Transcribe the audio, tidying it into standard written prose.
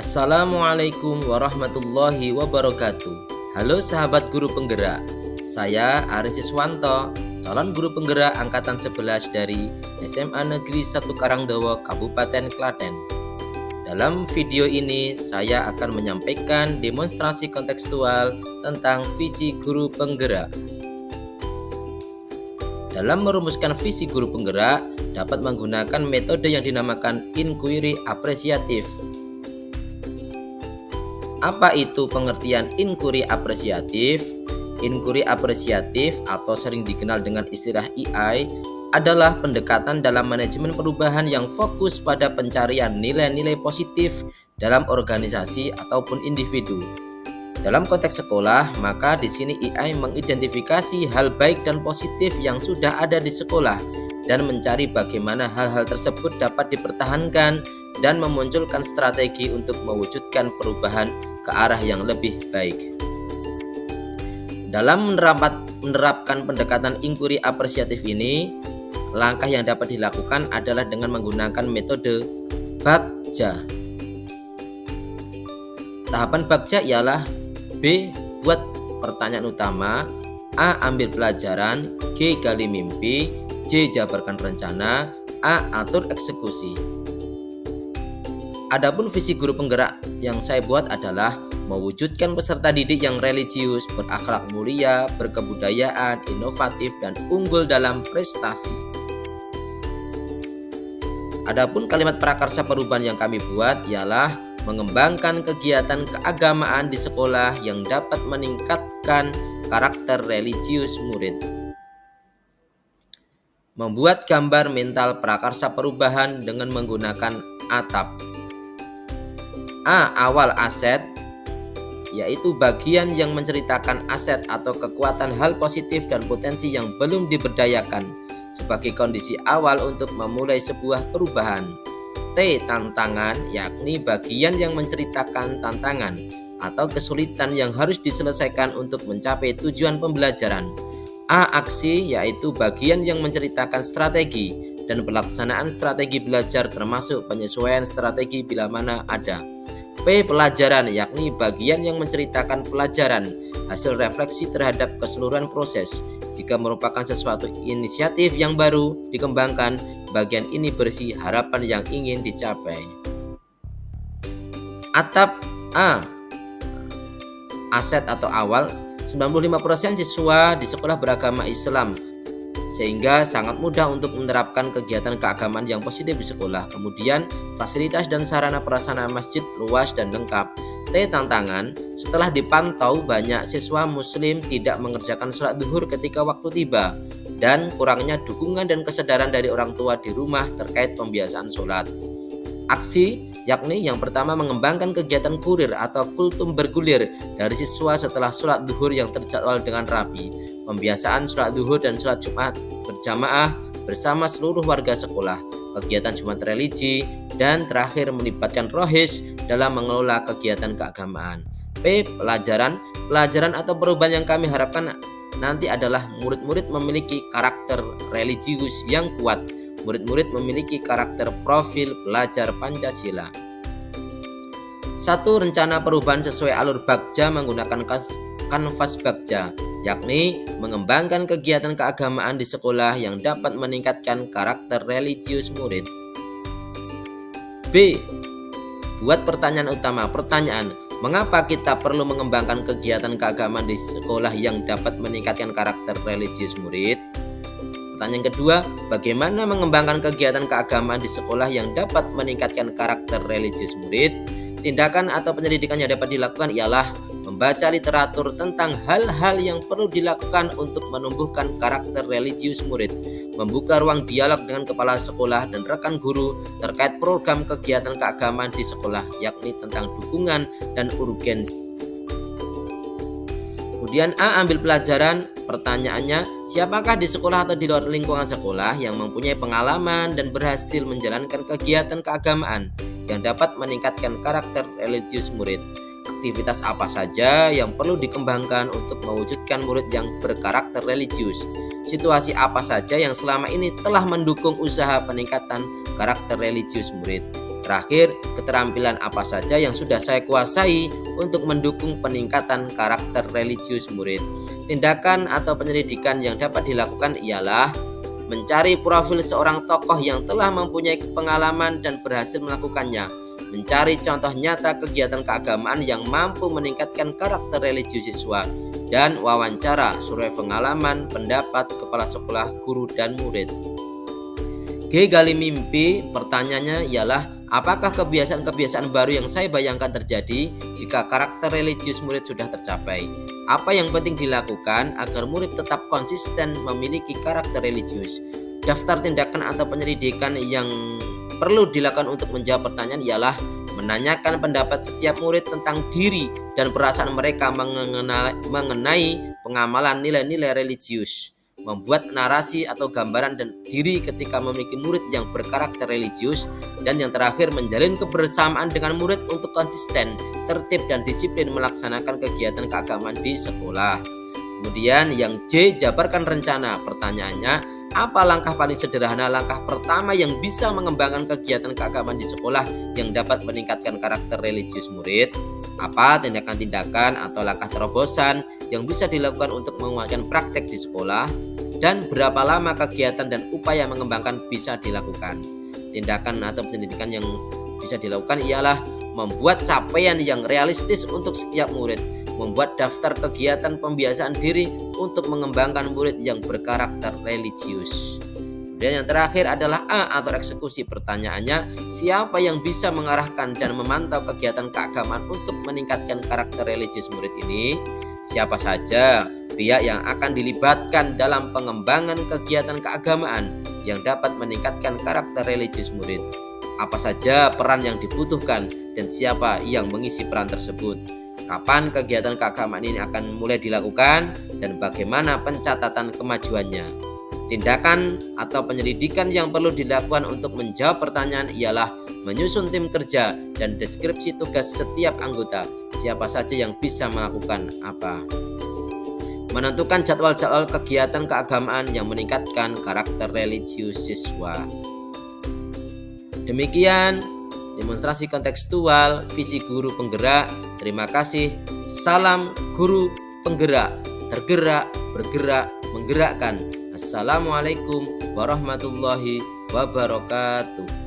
Assalamualaikum warahmatullahi wabarakatuh. Halo sahabat guru penggerak, saya Aris Iswanto, calon guru penggerak angkatan 11 dari SMA Negeri 1 Karangdowo, Kabupaten Klaten. Dalam video ini saya akan menyampaikan demonstrasi kontekstual tentang visi guru penggerak. Dalam merumuskan visi guru penggerak dapat menggunakan metode yang dinamakan inquiry apresiatif. Apa itu pengertian inquiry apresiatif? Inquiry apresiatif atau sering dikenal dengan istilah EI adalah pendekatan dalam manajemen perubahan yang fokus pada pencarian nilai-nilai positif dalam organisasi ataupun individu. Dalam konteks sekolah, maka di sini EI mengidentifikasi hal baik dan positif yang sudah ada di sekolah dan mencari bagaimana hal-hal tersebut dapat dipertahankan dan memunculkan strategi untuk mewujudkan perubahan ke arah yang lebih baik. Dalam menerapkan pendekatan inquiry apresiatif ini, langkah yang dapat dilakukan adalah dengan menggunakan metode Bagja. Tahapan Bagja ialah B. Buat pertanyaan utama, A. Ambil pelajaran, G. Gali mimpi, C. Jabarkan rencana, A. Atur eksekusi. Adapun visi guru penggerak yang saya buat adalah mewujudkan peserta didik yang religius, berakhlak mulia, berkebudayaan, inovatif, dan unggul dalam prestasi. Adapun kalimat prakarsa perubahan yang kami buat ialah mengembangkan kegiatan keagamaan di sekolah yang dapat meningkatkan karakter religius murid. Membuat gambar mental prakarsa perubahan dengan menggunakan atap. A. Awal aset, yaitu bagian yang menceritakan aset atau kekuatan hal positif dan potensi yang belum diberdayakan sebagai kondisi awal untuk memulai sebuah perubahan. T. Tantangan, yakni bagian yang menceritakan tantangan atau kesulitan yang harus diselesaikan untuk mencapai tujuan pembelajaran. A. Aksi, yaitu bagian yang menceritakan strategi dan pelaksanaan strategi belajar termasuk penyesuaian strategi bila mana ada. P. Pelajaran, yakni bagian yang menceritakan pelajaran, hasil refleksi terhadap keseluruhan proses. Jika merupakan sesuatu inisiatif yang baru dikembangkan, bagian ini berisi harapan yang ingin dicapai. Atap A. Aset atau awal, 95% siswa di sekolah beragama Islam, sehingga sangat mudah untuk menerapkan kegiatan keagamaan yang positif di sekolah. Kemudian fasilitas dan sarana prasarana masjid luas dan lengkap. T. Tantangan, setelah dipantau banyak siswa muslim tidak mengerjakan sholat duhur ketika waktu tiba dan kurangnya dukungan dan kesadaran dari orang tua di rumah terkait pembiasaan sholat. Aksi, yakni yang pertama mengembangkan kegiatan kurir atau kultum bergulir dari siswa setelah sholat duhur yang terjadwal dengan rapi, pembiasaan sholat duhur dan sholat Jumat berjamaah bersama seluruh warga sekolah, kegiatan Jumat religi, dan terakhir melibatkan rohis dalam mengelola kegiatan keagamaan. P. Pelajaran atau perubahan yang kami harapkan nanti adalah murid-murid memiliki karakter religius yang kuat. Murid-murid memiliki karakter profil pelajar Pancasila. 1. Rencana perubahan sesuai alur Bagja menggunakan kanvas Bagja, yakni mengembangkan kegiatan keagamaan di sekolah yang dapat meningkatkan karakter religius murid. B. Buat pertanyaan utama. Pertanyaan, mengapa kita perlu mengembangkan kegiatan keagamaan di sekolah yang dapat meningkatkan karakter religius murid? Pertanyaan kedua, bagaimana mengembangkan kegiatan keagamaan di sekolah yang dapat meningkatkan karakter religius murid? Tindakan atau penyelidikan yang dapat dilakukan ialah membaca literatur tentang hal-hal yang perlu dilakukan untuk menumbuhkan karakter religius murid, membuka ruang dialog dengan kepala sekolah dan rekan guru terkait program kegiatan keagamaan di sekolah, yakni tentang dukungan dan urgensi. Kemudian A. Ambil pelajaran. Pertanyaannya, siapakah di sekolah atau di luar lingkungan sekolah yang mempunyai pengalaman dan berhasil menjalankan kegiatan keagamaan yang dapat meningkatkan karakter religius murid? Aktivitas apa saja yang perlu dikembangkan untuk mewujudkan murid yang berkarakter religius? Situasi apa saja yang selama ini telah mendukung usaha peningkatan karakter religius murid? Terakhir, keterampilan apa saja yang sudah saya kuasai untuk mendukung peningkatan karakter religius murid. Tindakan atau penyelidikan yang dapat dilakukan ialah mencari profil seorang tokoh yang telah mempunyai pengalaman dan berhasil melakukannya, mencari contoh nyata kegiatan keagamaan yang mampu meningkatkan karakter religius siswa, dan wawancara survei pengalaman, pendapat kepala sekolah, guru, dan murid. G. Gali mimpi. Pertanyaannya ialah, apakah kebiasaan-kebiasaan baru yang saya bayangkan terjadi jika karakter religius murid sudah tercapai? Apa yang penting dilakukan agar murid tetap konsisten memiliki karakter religius? Daftar tindakan atau penyelidikan yang perlu dilakukan untuk menjawab pertanyaan ialah menanyakan pendapat setiap murid tentang diri dan perasaan mereka mengenai pengamalan nilai-nilai religius, membuat narasi atau gambaran dan diri ketika memiliki murid yang berkarakter religius, dan yang terakhir menjalin kebersamaan dengan murid untuk konsisten, tertib, dan disiplin melaksanakan kegiatan keagamaan di sekolah. Kemudian yang J, jabarkan rencana. Pertanyaannya, apa langkah paling sederhana, langkah pertama yang bisa mengembangkan kegiatan keagamaan di sekolah yang dapat meningkatkan karakter religius murid? Apa tindakan-tindakan atau langkah terobosan yang bisa dilakukan untuk menguatkan praktek di sekolah? Dan berapa lama kegiatan dan upaya mengembangkan bisa dilakukan? Tindakan atau pendidikan yang bisa dilakukan ialah membuat capaian yang realistis untuk setiap murid, membuat daftar kegiatan pembiasaan diri untuk mengembangkan murid yang berkarakter religius. Dan yang terakhir adalah A atau eksekusi. Pertanyaannya, siapa yang bisa mengarahkan dan memantau kegiatan keagamaan untuk meningkatkan karakter religius murid ini? Siapa saja pihak yang akan dilibatkan dalam pengembangan kegiatan keagamaan yang dapat meningkatkan karakter religius murid? Apa saja peran yang dibutuhkan dan siapa yang mengisi peran tersebut? Kapan kegiatan keagamaan ini akan mulai dilakukan dan bagaimana pencatatan kemajuannya? Tindakan atau penyelidikan yang perlu dilakukan untuk menjawab pertanyaan ialah menyusun tim kerja dan deskripsi tugas setiap anggota. Siapa saja yang bisa melakukan apa? Menentukan jadwal-jadwal kegiatan keagamaan yang meningkatkan karakter religius siswa. Demikian demonstrasi kontekstual visi guru penggerak. Terima kasih. Salam guru penggerak, tergerak, bergerak, menggerakkan. Assalamualaikum warahmatullahi wabarakatuh.